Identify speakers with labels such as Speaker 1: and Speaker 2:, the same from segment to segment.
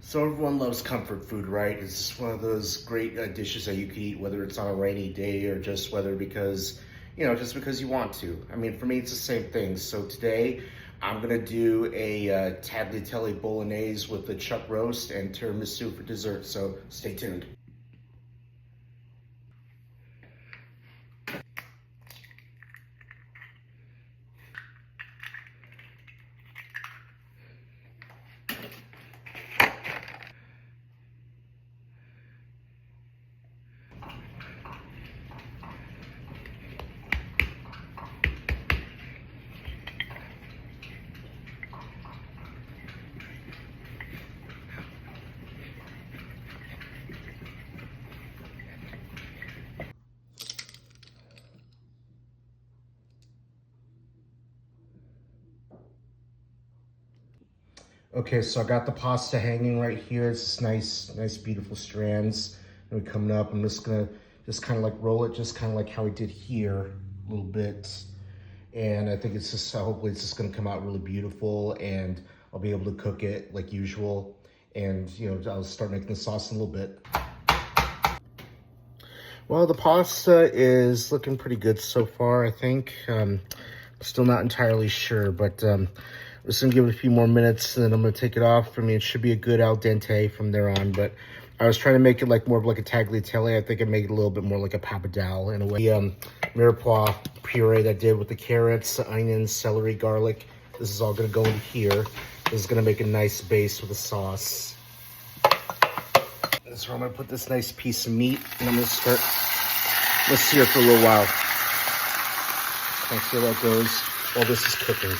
Speaker 1: So everyone loves comfort food, right? It's one of those great dishes that you can eat, whether it's on a rainy day or just whether because, just because you want to. I mean, for me, it's the same thing. So today, I'm gonna do a Tagliatelle Bolognese with the chuck roast and tiramisu for dessert. So stay tuned. Okay, so I got the pasta hanging right here. It's just nice, beautiful strands. And we're coming up. I'm just gonna kind of like roll it, just kind of like how I did here, a little bit. And I think it's just, hopefully it's just gonna come out really beautiful, and I'll be able to cook it like usual. And I'll start making the sauce in a little bit. Well, the pasta is looking pretty good so far, I think. Still not entirely sure, but I'm just gonna give it a few more minutes and then I'm gonna take it off. I mean, it should be a good al dente from there on, but I was trying to make it like more of like a tagliatelle. I think I made it a little bit more like a pappardelle in a way. Mirepoix puree that I did with the carrots, the onions, celery, garlic. This is all gonna go in here. This is gonna make a nice base with the sauce. That's where I'm gonna put this nice piece of meat, and I'm gonna start, let's sear it for a little while. Let's see how that goes while this is cooking.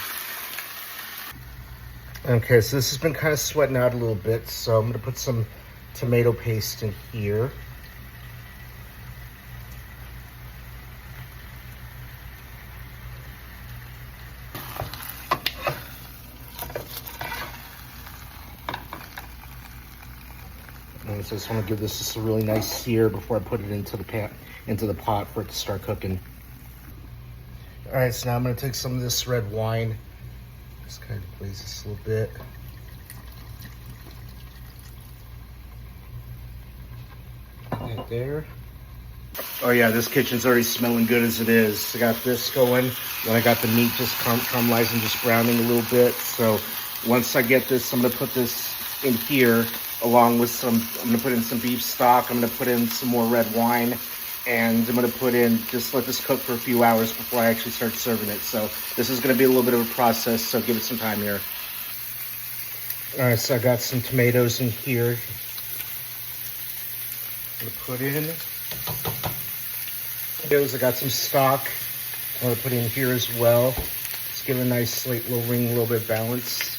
Speaker 1: Okay, so this has been kind of sweating out a little bit, so I'm gonna put some tomato paste in here. And so I just want to give this just a really nice sear before I put it into the pot for it to start cooking. All right, so now I'm gonna take some of this red wine. Just kind of glaze this a little bit. Right there. Oh yeah, this kitchen's already smelling good as it is. I got this going. Then I got the meat just caramelizing, just browning a little bit. So once I get this, I'm gonna put this in here along with I'm gonna put in some beef stock. I'm gonna put in some more red wine. And I'm gonna put in, just let this cook for a few hours before I actually start serving it. So this is gonna be a little bit of a process, so give it some time here. All right, so I got some tomatoes in here. I'm gonna put in. Tomatoes, I got some stock. I'm gonna put in here as well. Just give it a nice little ring, a little bit of balance.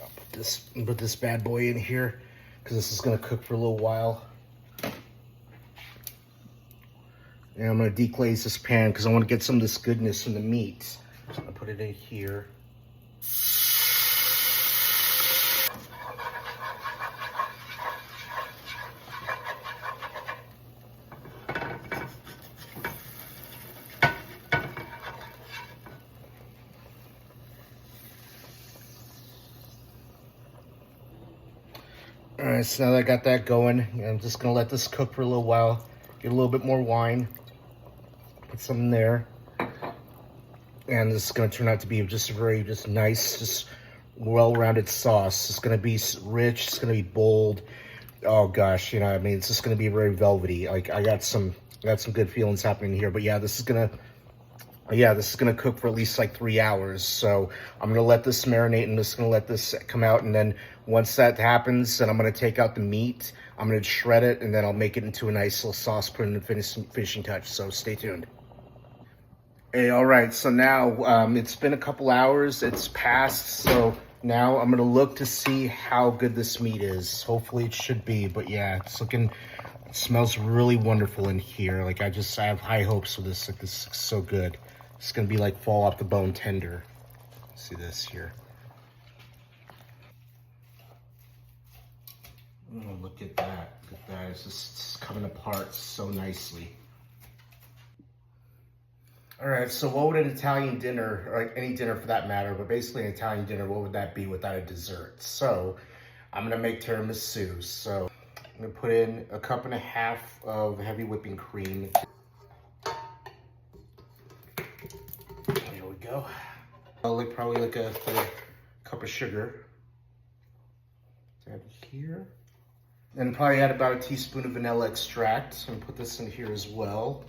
Speaker 1: I'll put this bad boy in here, because this is going to cook for a little while. And I'm going to deglaze this pan because I want to get some of this goodness in the meat. So I'm going to put it in here. All right, so now that I got that going, I'm just gonna let this cook for a little while. Get a little bit more wine. Put some in there. And this is gonna turn out to be just a very nice, just well-rounded sauce. It's gonna be rich, it's gonna be bold. Oh gosh, I mean, it's just gonna be very velvety. Like I got some good feelings happening here, but yeah, this is gonna cook for at least like 3 hours. So I'm gonna let this marinate and just gonna let this come out. And then once that happens, then I'm gonna take out the meat. I'm gonna shred it, and then I'll make it into a nice little sauce, put in the finishing touch. So stay tuned. Hey, all right, so now it's been a couple hours, it's passed. So now I'm gonna look to see how good this meat is. Hopefully it should be, but yeah, it smells really wonderful in here. Like I have high hopes for this. Like this is so good. It's gonna be like fall off the bone tender. See this here. Oh, look at that. Look at that. It's just coming apart so nicely. All right, so what would an Italian dinner, or any dinner for that matter, but basically an Italian dinner, what would that be without a dessert? So I'm gonna make tiramisu. So I'm gonna put in a cup and a half of heavy whipping cream. There we go. Probably like a cup of sugar. Add here. And probably add about a teaspoon of vanilla extract. I'm gonna put this in here as well.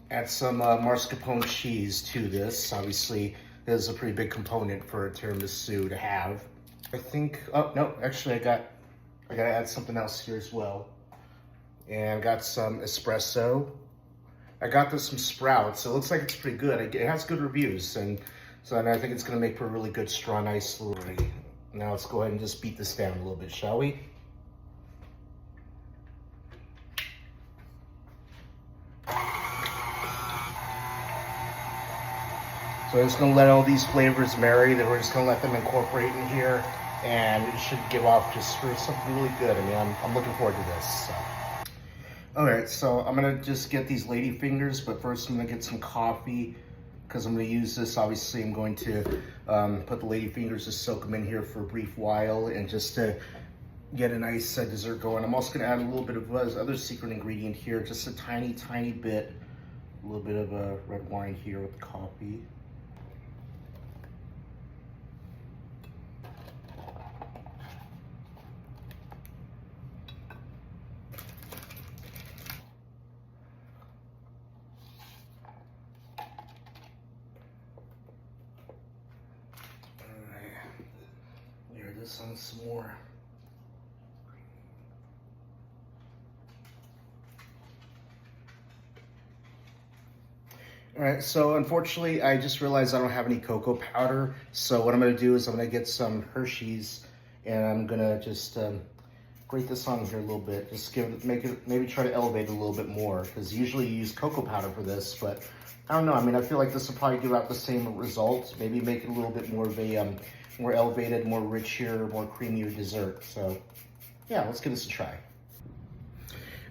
Speaker 1: Add some mascarpone cheese to this. Obviously, this is a pretty big component for a tiramisu to have. I think, oh no, actually I gotta add something else here as well. And I got some espresso. I got this from Sprouts. It looks like it's pretty good. It has good reviews, and so I think it's gonna make for a really good, straw, nice little. Now let's go ahead and just beat this down a little bit, shall we? So I'm just gonna let all these flavors marry. Then we're just gonna let them incorporate in here, and it should give off just for something really good. I mean, I'm looking forward to this. So. All right, so I'm gonna just get these lady fingers, but first I'm gonna get some coffee because I'm gonna use this. Obviously, I'm going to put the lady fingers to soak them in here for a brief while, and just to get a nice dessert going. I'm also gonna add a little bit of other secret ingredient here, just a tiny, tiny bit, a little bit of red wine here with the coffee. This on some more. All right, so unfortunately, I just realized I don't have any cocoa powder. So what I'm gonna do is I'm gonna get some Hershey's, and I'm gonna just grate this on here a little bit. Just maybe try to elevate it a little bit more, because usually you use cocoa powder for this, but I don't know. I mean, I feel like this will probably give out the same result. Maybe make it a little bit more of a more elevated, more richer, more creamier dessert. So yeah, let's give this a try.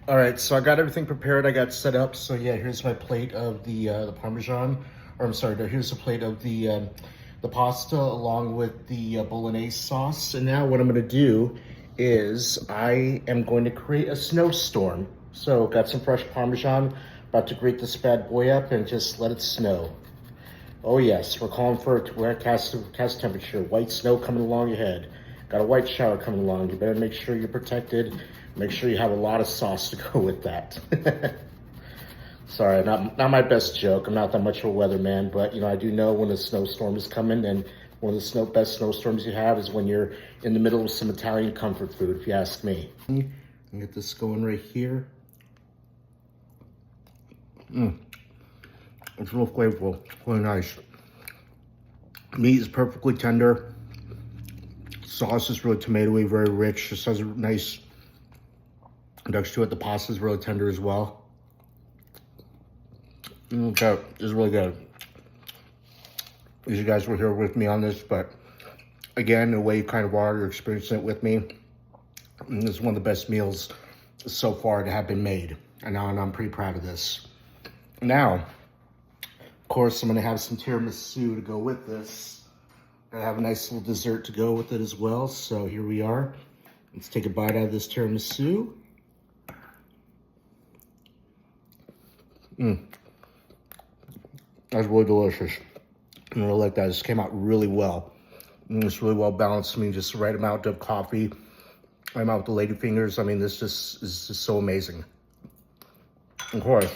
Speaker 1: All right, so I got everything prepared. I got set up. So yeah, here's my plate of the Parmesan, or I'm sorry, here's a plate of the pasta along with the Bolognese sauce. And now what I'm gonna do is I am going to create a snowstorm. So got some fresh Parmesan, about to grate this bad boy up and just let it snow. Oh yes, we're calling for a cast temperature. White snow coming along ahead. Got a white shower coming along. You better make sure you're protected. Make sure you have a lot of sauce to go with that. Sorry, not my best joke. I'm not that much of a weatherman, but you know, I do know when a snowstorm is coming, and one of the best snowstorms you have is when you're in the middle of some Italian comfort food, if you ask me. Get this going right here. It's real flavorful, really nice. Meat is perfectly tender. Sauce is really tomatoey, very rich. Just has a nice touch to it. The pasta is really tender as well. Okay, it's really good. As you guys were here with me on this, but again, the way you kind of are, you're experiencing it with me. This is one of the best meals so far to have been made, and I'm pretty proud of this. Now, of course, I'm gonna have some tiramisu to go with this. I have a nice little dessert to go with it as well. So here we are. Let's take a bite out of this tiramisu. That's really delicious. I really like that. This came out really well. It's really well balanced. I mean, just the right amount of coffee, right amount with the lady fingers. I mean, this is just so amazing. Of course.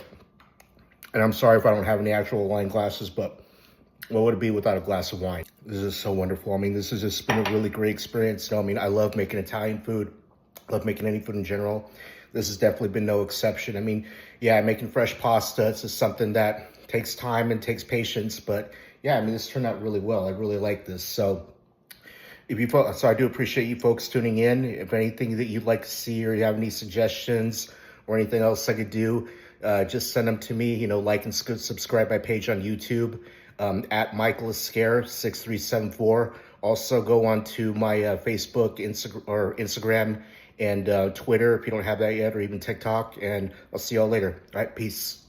Speaker 1: And I'm sorry if I don't have any actual wine glasses, but what would it be without a glass of wine? This is so wonderful. I mean, this has just been a really great experience. You know, I mean, I love making Italian food. I love making any food in general. This has definitely been no exception. I mean, yeah, making fresh pasta, it's just something that takes time and takes patience. But yeah, I mean, this turned out really well. I really like this. So I do appreciate you folks tuning in. If anything that you'd like to see, or you have any suggestions or anything else I could do, just send them to me. You know, like and subscribe my page on YouTube at Michael Escare 6374. Also go on to my Facebook, Instagram, and Twitter if you don't have that yet, or even TikTok. And I'll see y'all later. All right, peace.